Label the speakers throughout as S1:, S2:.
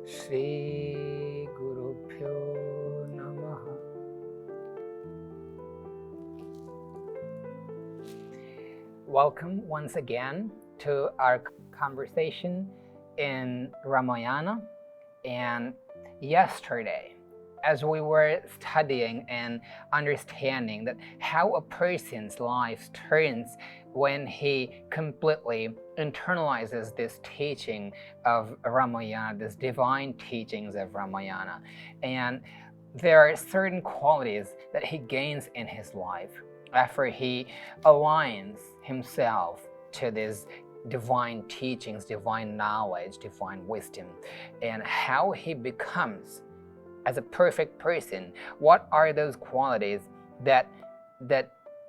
S1: Shri Guru Pyo Namaha. Welcome once again to our conversation in Ramayana. And yesterday, as we were studying and understanding that how a person's life turns when he completely internalizes this teaching of Ramayana, these divine teachings of Ramayana, and there are certain qualities that he gains in his life after he aligns himself to these divine teachings, divine knowledge, divine wisdom, and how he becomes as a perfect person. What are those qualities that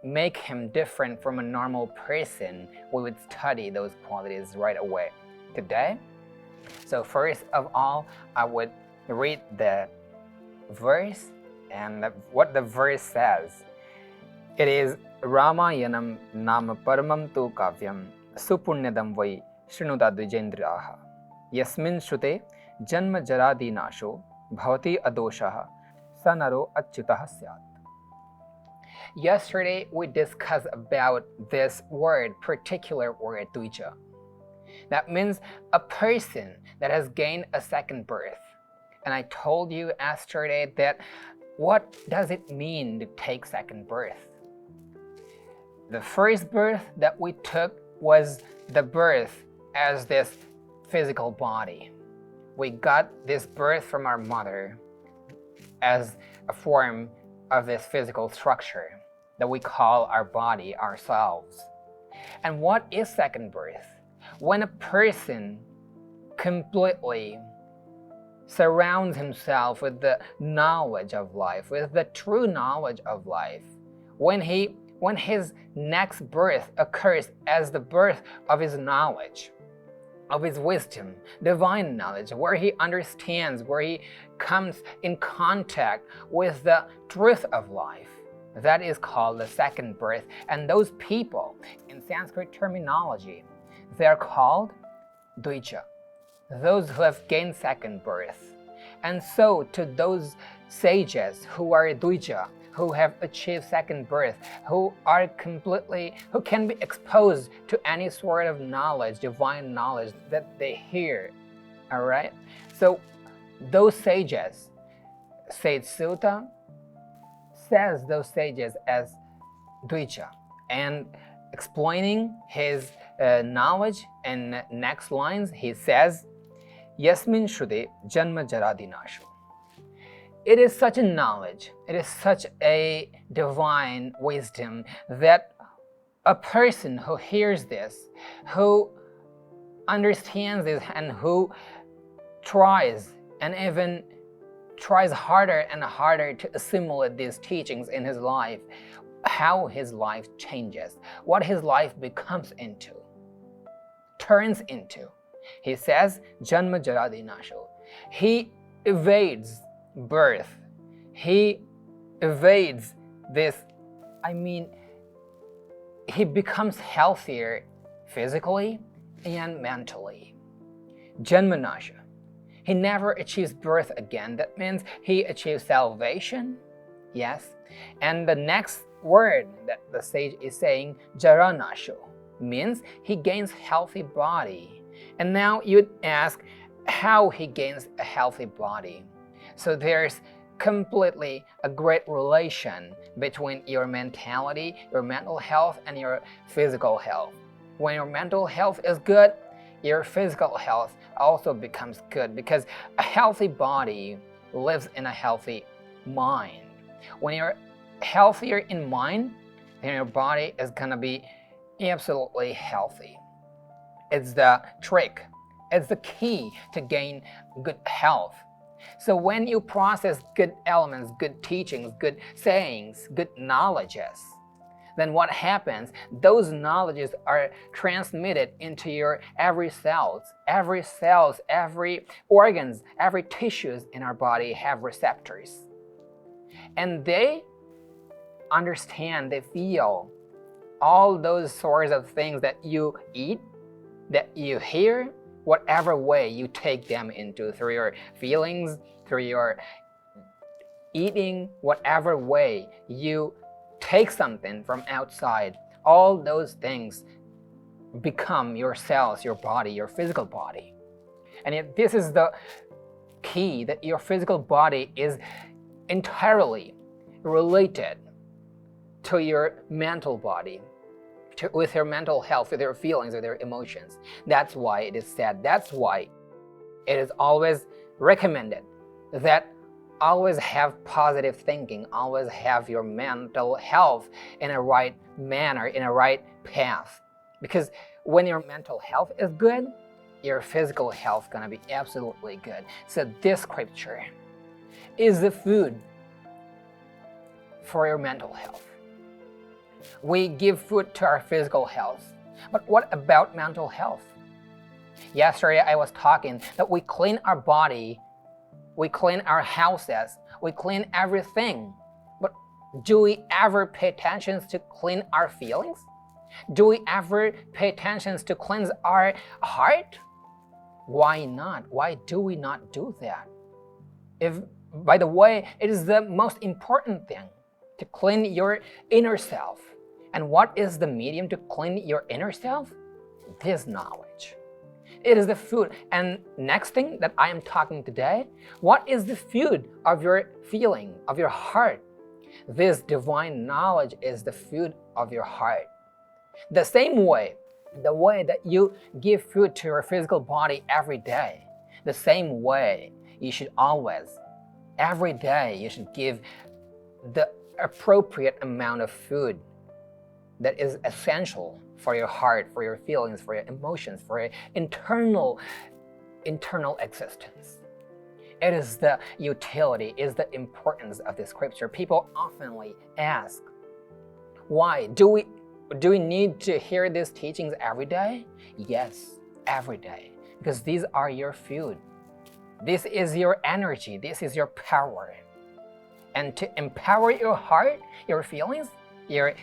S1: make him different from a normal person? We would study those qualities right away today. So first of all, I would read the verse and what the verse says. It is Ramayanam nama paramam tu kavyam supunyadam vai shrinuda dvijendriyaha yasmin shrute janma jaradi nasho bhavati adoshaha sanaro achyutah syat. Yesterday we discussed about this word, particular word, dvija. That means a person that has gained a second birth. And I told you yesterday that what does it mean to take second birth? The first birth that we took was the birth as this physical body. We got this birth from our mother as a form of this physical structure that we call our body, ourselves. And what is second birth? When a person completely surrounds himself with the knowledge of life, with the true knowledge of life, when his next birth occurs as the birth of his knowledge, of his wisdom, divine knowledge, where he understands, where he comes in contact with the truth of life, that is called the second birth. And those people, in Sanskrit terminology, they are called dvija, those who have gained second birth. And so to those sages who are dvija, who have achieved second birth, who can be exposed to any sort of knowledge, divine knowledge that they hear. All right? So those sages, Sage Sutta says those sages as dvija, and explaining his knowledge in next lines, he says, Yasmin Shrude Janma Jaradi Nasho. It is such a knowledge, it is such a divine wisdom that a person who hears this, who understands this, and who tries and even tries harder and harder to assimilate these teachings in his life, how his life changes, what his life becomes into, turns into. He says, Janma Jaradi Nasho. He evades birth. He evades this, he becomes healthier physically and mentally. Janmanasha. He never achieves birth again. That means he achieves salvation. Yes. And the next word that the sage is saying, Jaranasho, means he gains healthy body. And now you'd ask how he gains a healthy body. So there's completely a great relation between your mentality, your mental health, and your physical health. When your mental health is good, your physical health also becomes good, because a healthy body lives in a healthy mind. When you're healthier in mind, then your body is gonna be absolutely healthy. It's the trick. It's the key to gain good health. So when you process good elements, good teachings, good sayings, good knowledges, then what happens? Those knowledges are transmitted into your every cells, every organs, every tissues in our body have receptors. And they understand, they feel all those sorts of things that you eat, that you hear, whatever way you take them into, through your feelings, through your eating, whatever way you take something from outside, all those things become your cells, your body, your physical body. And this is the key, that your physical body is entirely related to your mental body, with your mental health, with your feelings, with your emotions. That's why it is said, that's why it is always recommended that always have positive thinking, always have your mental health in a right manner, in a right path. Because when your mental health is good, your physical health is gonna be absolutely good. So this scripture is the food for your mental health. We give food to our physical health, but what about mental health? Yesterday I was talking that we clean our body, we clean our houses, we clean everything, but do we ever pay attention to clean our feelings? Do we ever pay attention to cleanse our heart? Why not? Why do we not do that? If, by the way, it is the most important thing to clean your inner self. And what is the medium to clean your inner self? This knowledge. It is the food. And next thing that I am talking today, what is the food of your feeling, of your heart? This divine knowledge is the food of your heart. The same way, the way that you give food to your physical body every day, the same way you should always, every day, you should give the appropriate amount of food that is essential for your heart, for your feelings, for your emotions, for your internal existence. It is the utility, is the importance of the scripture. People oftenly ask, why? Do we need to hear these teachings every day? Yes, every day. Because these are your food. This is your energy. This is your power. And to empower your heart, your feelings, your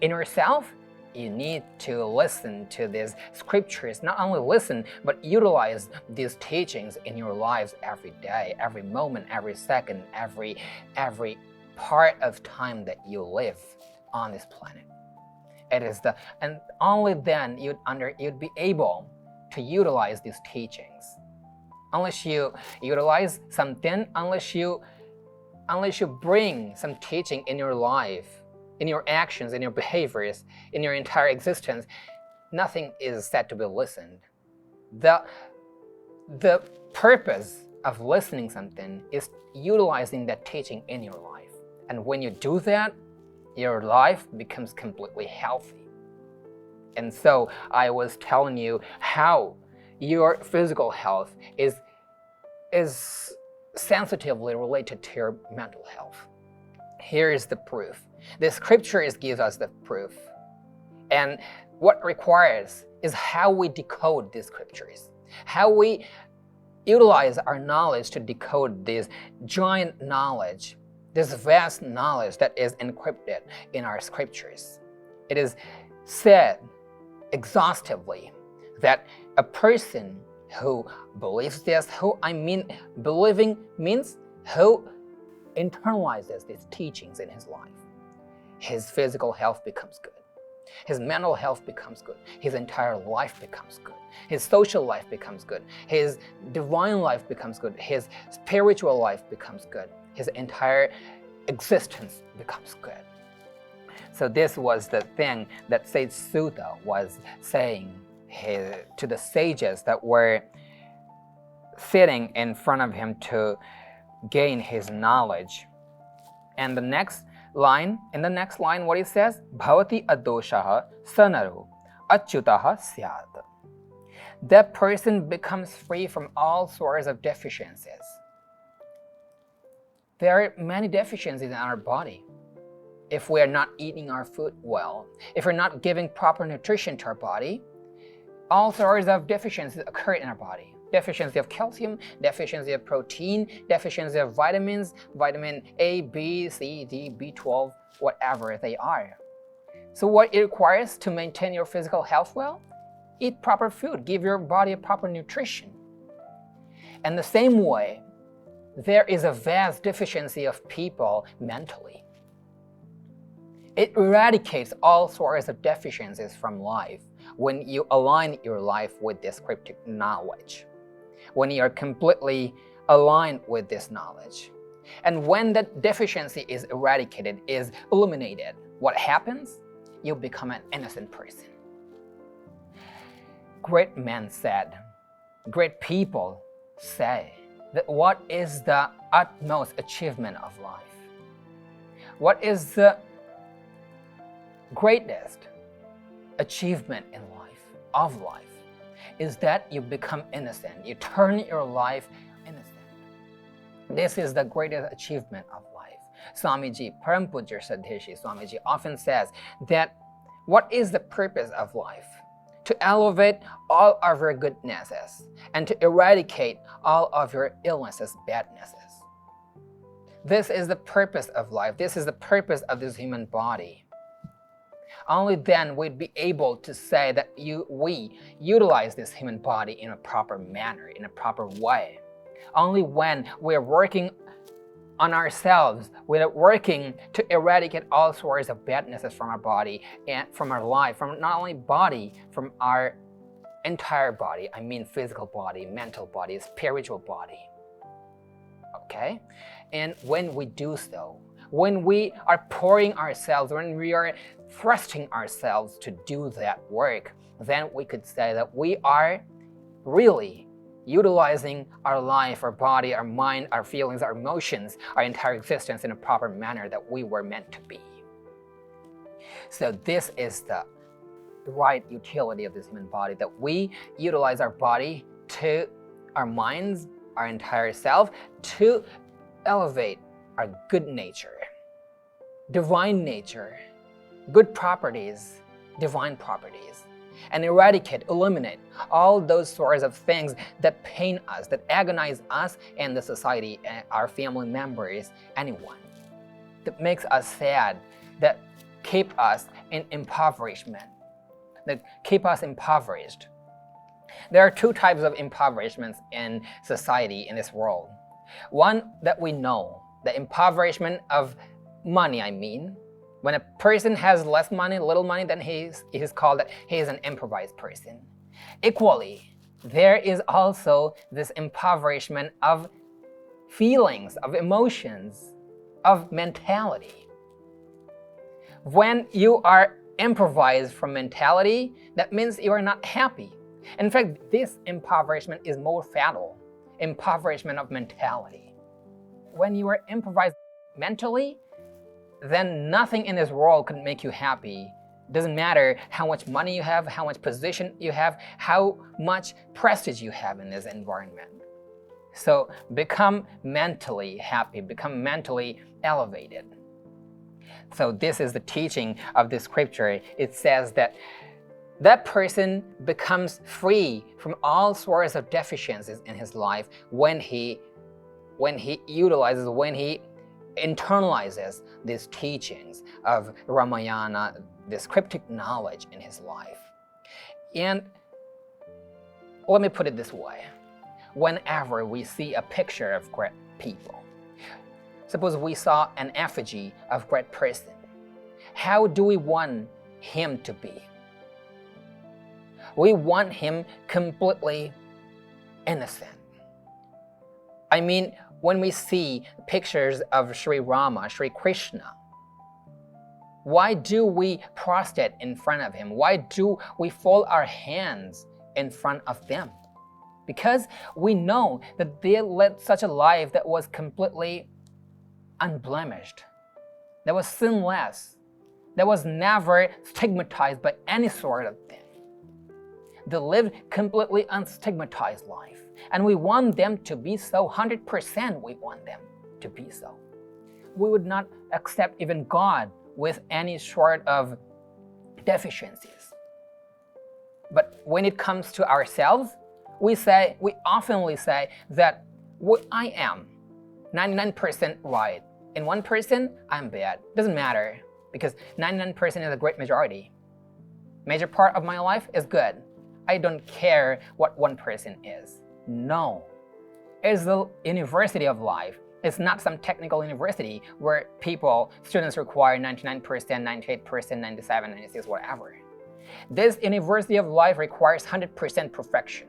S1: inner self, you need to listen to these scriptures. Not only listen, but utilize these teachings in your lives every day, every moment, every second, every part of time that you live on this planet. It is and only then you'd be able to utilize these teachings. Unless you utilize something, unless you bring some teaching in your life, in your actions, in your behaviors, in your entire existence, nothing is said to be listened. The purpose of listening something is utilizing that teaching in your life. And when you do that, your life becomes completely healthy. And so I was telling you how your physical health is sensitively related to your mental health. Here is the proof. The scriptures give us the proof. And what requires is how we decode these scriptures, how we utilize our knowledge to decode this giant knowledge, this vast knowledge that is encrypted in our scriptures. It is said exhaustively that a person who believes this, believing means who internalizes these teachings in his life, his physical health becomes good. His mental health becomes good. His entire life becomes good. His social life becomes good. His divine life becomes good. His spiritual life becomes good. His entire existence becomes good. So this was the thing that Sage Sutta was saying to the sages that were sitting in front of him to gain his knowledge. And in the next line, what he says, Bhavati adoshaha sanaro achyutaha syat. That person becomes free from all sorts of deficiencies. There are many deficiencies in our body. If we are not eating our food well, if we're not giving proper nutrition to our body, all sorts of deficiencies occur in our body. Deficiency of calcium, deficiency of protein, deficiency of vitamins, vitamin A, B, C, D, B12, whatever they are. So what it requires to maintain your physical health well? Eat proper food. Give your body a proper nutrition. And the same way, there is a vast deficiency of people mentally. It eradicates all sorts of deficiencies from life when you align your life with this cryptic knowledge, when you are completely aligned with this knowledge. And when that deficiency is eradicated, is eliminated, what happens? You become an innocent person. Great men said, great people say, that what is the utmost achievement of life? What is the greatest achievement in life, of life, is that you become innocent. You turn your life innocent. This is the greatest achievement of life. Swamiji, Param Pujya Sadheshi Swamiji often says that what is the purpose of life? To elevate all of your goodnesses and to eradicate all of your illnesses, badnesses. This is the purpose of life. This is the purpose of this human body. Only then we'd be able to say that we utilize this human body in a proper manner, in a proper way. Only when we're working on ourselves, we're working to eradicate all sorts of badnesses from our body and from our life, from not only body, from our entire body. I mean physical body, mental body, spiritual body. Okay? And when we do so, when we are pouring ourselves, when we are thrusting ourselves to do that work, then we could say that we are really utilizing our life, our body, our mind, our feelings, our emotions, our entire existence in a proper manner that we were meant to be. So this is the right utility of this human body, that we utilize our body to our minds, our entire self, to elevate our good nature, divine nature, good properties, divine properties, and eradicate, eliminate all those sorts of things that pain us, that agonize us and the society, and our family members, anyone, that makes us sad, that keep us in impoverishment, that keep us impoverished. There are two types of impoverishments in society, in this world. One that we know, the impoverishment of money, I mean. When a person has less money, little money, then he's called that he is an improvised person. Equally, there is also this impoverishment of feelings, of emotions, of mentality. When you are improvised from mentality, that means you are not happy. In fact, this impoverishment is more fatal, impoverishment of mentality. When you are improvised mentally, then nothing in this world could make you happy. Doesn't matter how much money you have, how much position you have, how much prestige you have in this environment. So become mentally happy, become mentally elevated. So this is the teaching of this scripture. It says that that person becomes free from all sorts of deficiencies in his life when he utilizes, when he internalizes these teachings of Ramayana, this cryptic knowledge in his life. And let me put it this way. Whenever we see a picture of great people, suppose we saw an effigy of great person, how do we want him to be? We want him completely innocent. I mean, when we see pictures of Sri Rama, Sri Krishna, why do we prostrate in front of him? Why do we fold our hands in front of them? Because we know that they led such a life that was completely unblemished, that was sinless, that was never stigmatized by any sort of thing. They lived completely unstigmatized life. And we want them to be so, 100% we want them to be so. We would not accept even God with any sort of deficiencies. But when it comes to ourselves, we oftenly say that I am 99% right. In 1%, I'm bad. Doesn't matter, because 99% is a great majority. Major part of my life is good. I don't care what one person is. No. It's the university of life. It's not some technical university where students require 99%, 98%, 97, 96, whatever. This university of life requires 100% perfection.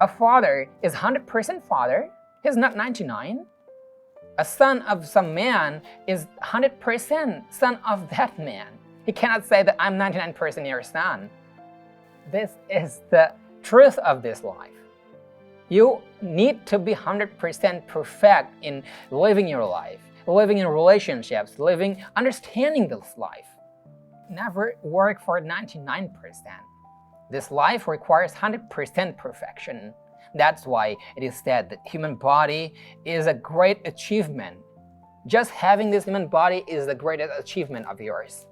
S1: A father is 100% father. He's not 99. A son of some man is 100% son of that man. He cannot say that I'm 99% your son. This is the truth of this life. You need to be 100% perfect in living your life, living in relationships, understanding this life. Never work for 99%. This life requires 100% perfection. That's why it is said that human body is a great achievement. Just having this human body is the greatest achievement of yours.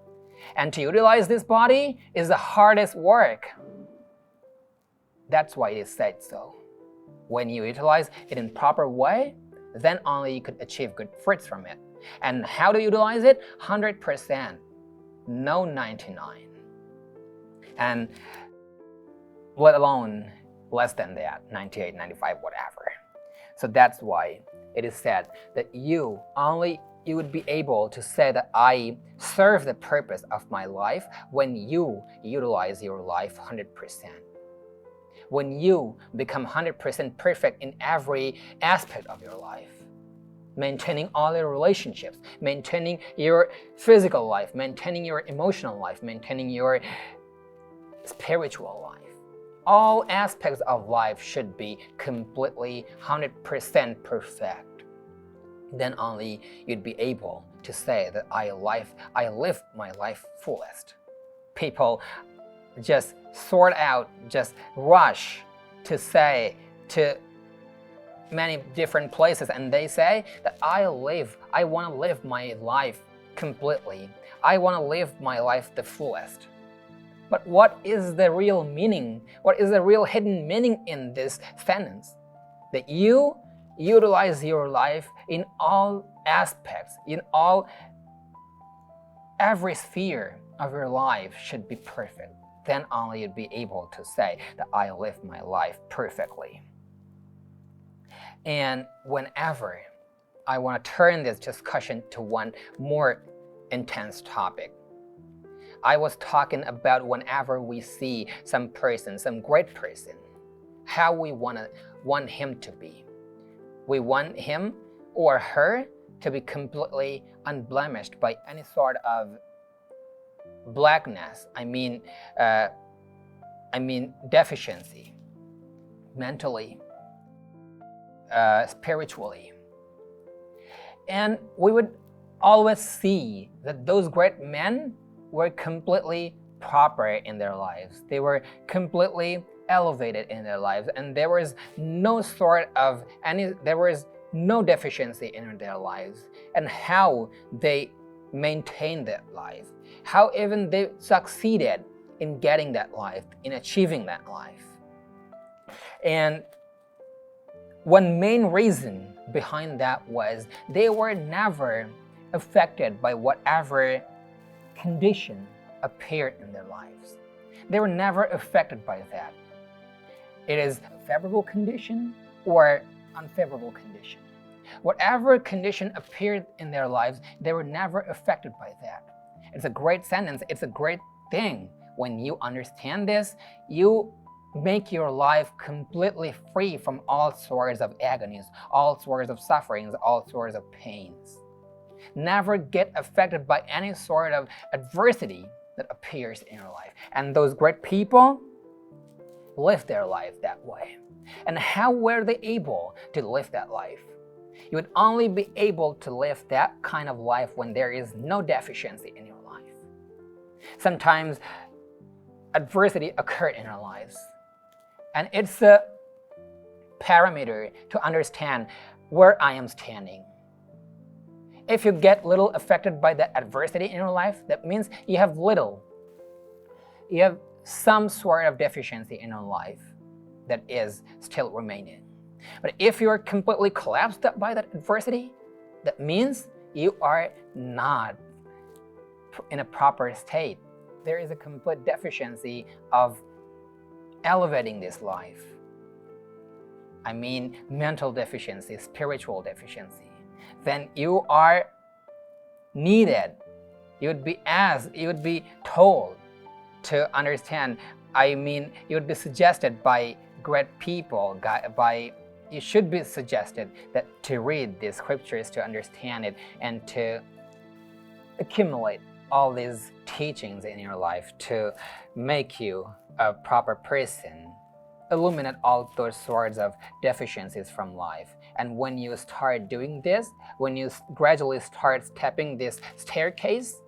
S1: And to utilize this body is the hardest work. That's why it is said so. When you utilize it in proper way, then only you could achieve good fruits from it. And how to utilize it? 100%, no 99. And let alone less than that, 98, 95, whatever. So that's why it is said that you would be able to say that I serve the purpose of my life when you utilize your life 100%. When you become 100% perfect in every aspect of your life, maintaining all your relationships, maintaining your physical life, maintaining your emotional life, maintaining your spiritual life. All aspects of life should be completely 100% perfect. Then only you'd be able to say that I live my life fullest. People just rush to say to many different places, and they say that I want to live my life completely. I want to live my life the fullest. But what is the real meaning? What is the real hidden meaning in this sentence? That you utilize your life in all aspects, every sphere of your life should be perfect. Then only you'd be able to say that I live my life perfectly. And whenever I want to turn this discussion to one more intense topic, I was talking about whenever we see some person, some great person, how we want him to be. We want him or her to be completely unblemished by any sort of blackness. I mean deficiency, mentally, spiritually. And we would always see that those great men were completely proper in their lives. They were completely elevated in their lives, and there was no deficiency in their lives. And how they maintained that life, how even they succeeded in getting that life, in achieving that life. And one main reason behind that was they were never affected by whatever condition appeared in their lives. They were never affected by that. It is a favorable condition or unfavorable condition. Whatever condition appeared in their lives, they were never affected by that. It's a great sentence. It's a great thing. When you understand this, you make your life completely free from all sorts of agonies, all sorts of sufferings, all sorts of pains. Never get affected by any sort of adversity that appears in your life. And those great people live their life that way. And how were they able to live that life? You would only be able to live that kind of life when there is no deficiency in your life. Sometimes adversity occurred in our lives, and it's a parameter to understand where I am standing. If you get little affected by the adversity in your life, that means you have some sort of deficiency in your life that is still remaining. But if you are completely collapsed by that adversity, that means you are not in a proper state. There is a complete deficiency of elevating this life. I mean mental deficiency, spiritual deficiency, then you are needed. You would be told to understand. I mean, you would be suggested by great people, you should be suggested that to read these scriptures, to understand it, and to accumulate all these teachings in your life to make you a proper person, illuminate all those sorts of deficiencies from life. And when you start doing this, when you gradually start stepping this staircase,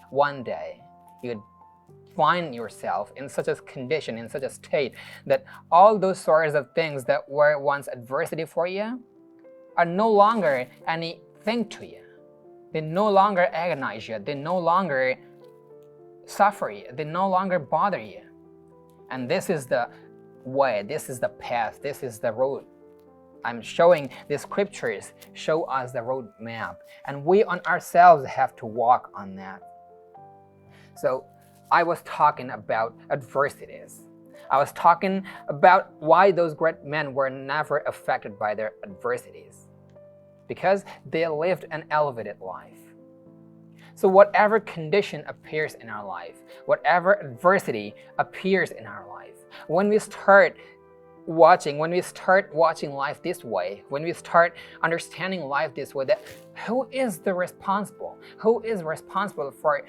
S1: one day you'd find yourself in such a condition, in such a state, that all those sorts of things that were once adversity for you are no longer anything to you. They no longer agonize you. They no longer suffer you. They no longer bother you. And this is the way, this is the path, this is the road. I'm showing the scriptures show us the road map, and we on ourselves have to walk on that. So I was talking about adversities. I was talking about why those great men were never affected by their adversities, because they lived an elevated life. So whatever condition appears in our life, whatever adversity appears in our life, when we start watching life this way, when we start understanding life this way, that who is responsible for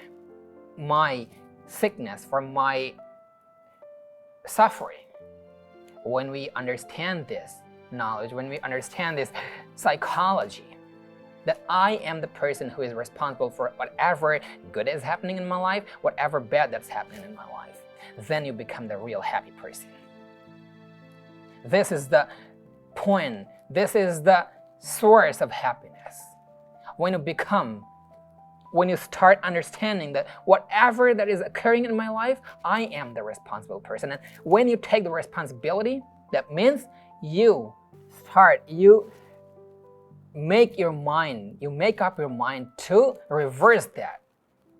S1: my sickness, for my suffering? When we understand this knowledge, when we understand this psychology, that I am the person who is responsible for whatever good is happening in my life, whatever bad that's happening in my life, then you become the real happy person. This is the point. This is the source of happiness. When you start understanding that whatever that is occurring in my life, I am the responsible person. And when you take the responsibility, that means you make up your mind to reverse that.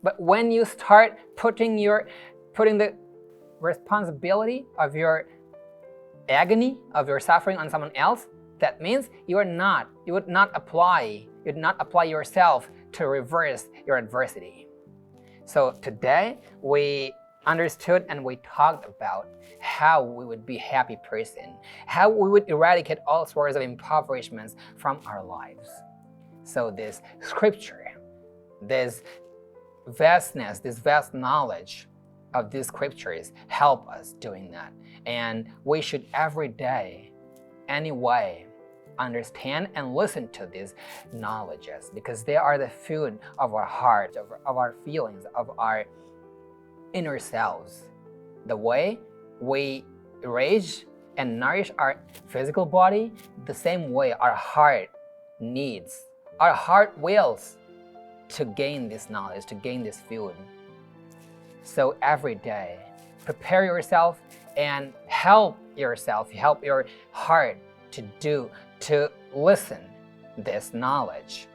S1: But when you start putting the responsibility of your agony, of your suffering on someone else, that means you would not apply yourself to reverse your adversity. So today we understood and we talked about how we would be a happy person, how we would eradicate all sorts of impoverishments from our lives. So this scripture, this vastness, this vast knowledge of these scriptures help us doing that. And we should every day, anyway, understand and listen to these knowledges, because they are the food of our heart, of our feelings, of our inner selves. The way we raise and nourish our physical body, the same way our heart wills to gain this knowledge, to gain this food. So every day, prepare yourself and help your heart to listen this knowledge.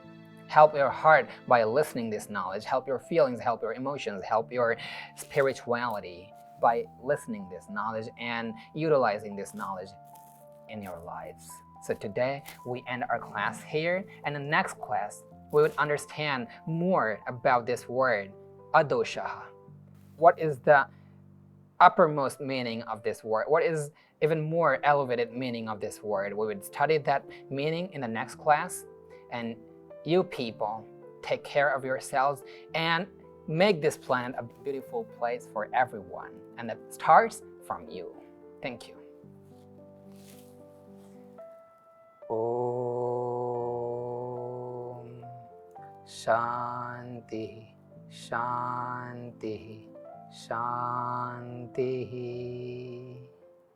S1: Help your heart by listening this knowledge. Help your feelings, help your emotions, help your spirituality by listening this knowledge and utilizing this knowledge in your lives. So today we end our class here, and in the next class we would understand more about this word, adosha. What is the uppermost meaning of this word? What is even more elevated meaning of this word? We would study that meaning in the next class. And you people, take care of yourselves and make this planet a beautiful place for everyone. And that starts from you. Thank you. Om Shanti Shanti Shanti.